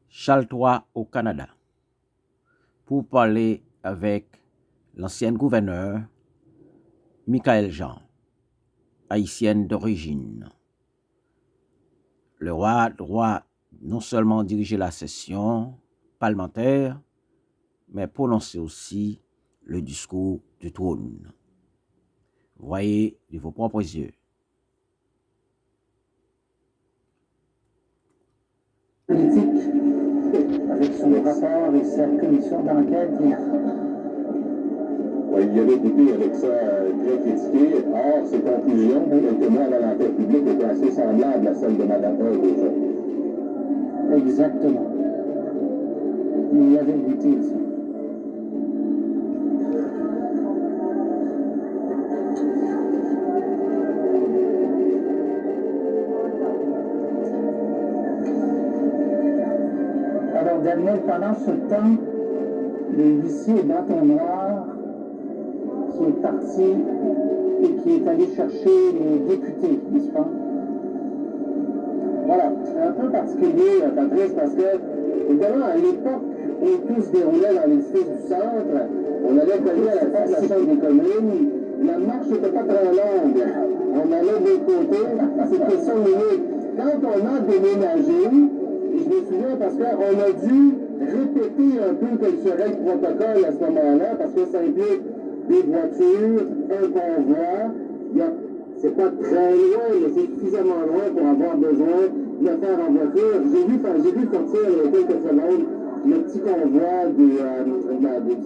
Chaltois au Canada pour parler avec l'ancienne gouverneure Michaëlle Jean, haïtienne d'origine. Le roi doit non seulement diriger la session parlementaire, mais prononcer aussi le discours du trône. Voyez de vos propres yeux. Politique, avec son rapport et sa commission d'enquête. Oui, il avait été avec ça très critiqué. Or, ses conclusions, quelques mois avant l'enquête publique, étaient assez semblables à celles de Mme Paul déjà. Exactement. Il y avait goûté ça. Alors, Daniel, pendant ce temps, le huissier Bâton Noir qui est parti et qui est allé chercher les députés, n'est-ce pas? Voilà, c'est un peu particulier, Patrice, parce que, évidemment, à l'époque où tout se déroulait dans l'édifice du centre, on allait cogner à la porte de la Chambre des communes, la marche n'était pas très longue. On allait de côté, c'est question de minutes. Quand on a déménagé, je me souviens parce qu'on a dû répéter un peu quel serait le protocole à ce moment-là, parce que ça implique des voitures, un convoi. C'est pas très loin, mais c'est suffisamment loin pour avoir besoin de le faire en voiture. J'ai vu sortir il y a quelques semaines le petit convoi du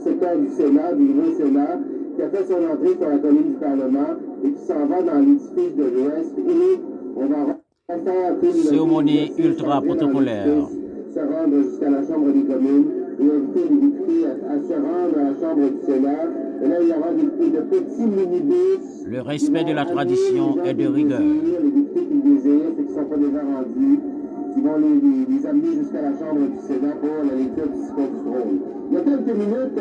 secteur du Sénat, du nouveau Sénat, qui a fait son entrée sur la colline du Parlement et qui s'en va dans l'édifice de l'Ouest où on va cérémonie ultra protocolaire. Se rendre jusqu'à la Chambre des communes et inviter les députés à se rendre à la Chambre du Sénat. Et là, il y aura de petits minibus. Le respect de la tradition est de rigueur. Les députés qui le désirent, ceux qui ne sont pas déjà rendus, qui vont les amener jusqu'à la Chambre du Sénat pour la lecture du discours du trône. Il y a quelques minutes,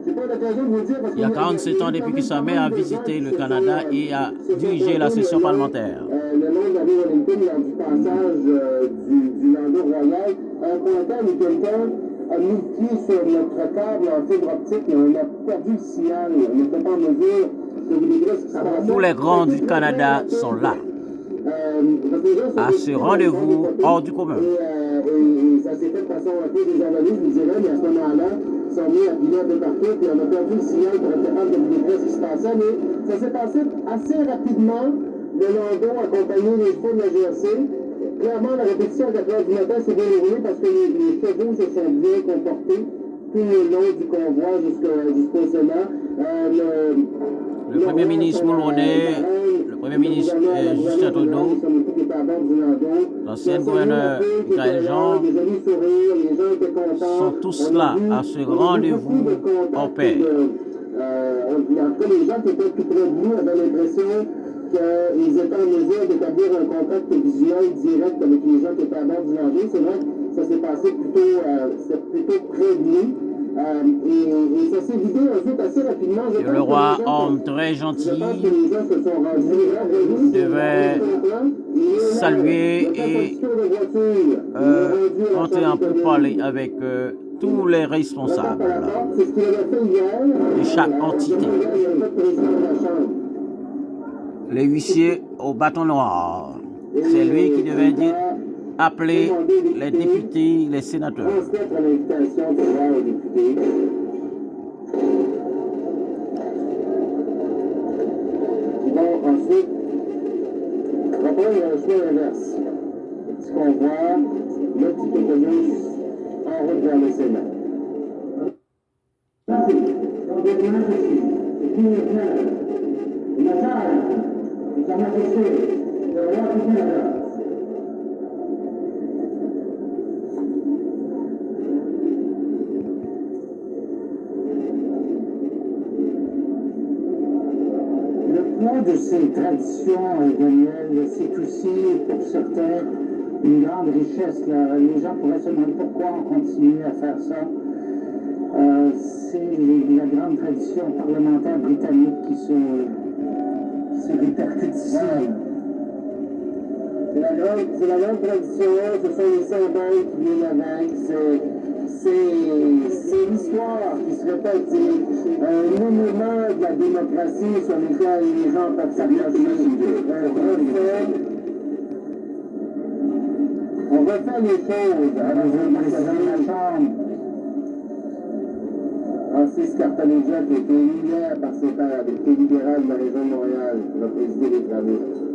j'ai pas l'occasion de vous dire parce que... Il y a 47 ans depuis que sa mère a visité le Canada et a dirigé la session parlementaire. Le nom de David Wellington, lors du passage du landau royal, un pointeur de quelqu'un a mis le pied sur notre câble en fibre optique et on a perdu le signal. On n'était pas en mesure de vous décrire ce qui se passait. Tous les grands du Canada sont là, à ce rendez-vous hors du commun. Et ça s'est fait de façon un peu désordonnée, je vous dirais, mais à ce moment-là, ils sont mis à piler un peu partout, puis on a perdu le signal pour être capable de vous décrire ce qui se passait. Mais ça s'est passé assez rapidement. Le landau accompagné des chevaux de la GRC. Clairement, la répétition à 4 heures du matin s'est bien déroulée parce que les chevaux se sont bien comportés tout le long du convoi jusqu'au Sénat. Le Premier ministre Mulroney, le Premier ministre Justin Trudeau, l'ancien gouverneur Michaëlle Jean sont tous là à ce rendez-vous en paix. En tout cas, les gens qui étaient tout près de nous avaient l'impression qu'ils étaient en mesure d'établir un contact visuel direct avec les gens qui étaient à bord du navire. C'est vrai que ça s'est passé plutôt près de nous. Et ça s'est vidé ensuite assez rapidement. Le roi, homme très gentil, devait saluer et entrer en pourparlers avec tous les responsables de chaque entité. Les huissiers au bâton noir, c'est lui qui devait dire, appeler les députés, les sénateurs. Ils vont ensuite reprendre un chemin inverse. Ce qu'on voit, le petit autobus en route vers le Sénat. De ces traditions, Daniel, c'est aussi pour certains une grande richesse. Là. Les gens pourraient se demander pourquoi on continue à faire ça. C'est la grande tradition parlementaire britannique qui se répercute ici. C'est la grande tradition, ce sont les symboles qui viennent avec, c'est l'histoire qui se répète, c'est un monument de la démocratie sur lequel les gens peuvent s'attacher. On refait les choses à la Chambre. Francis Cartaneja, qui a été élu hier par ses pairs, député libéral de la région de Montréal, va présider les travaux.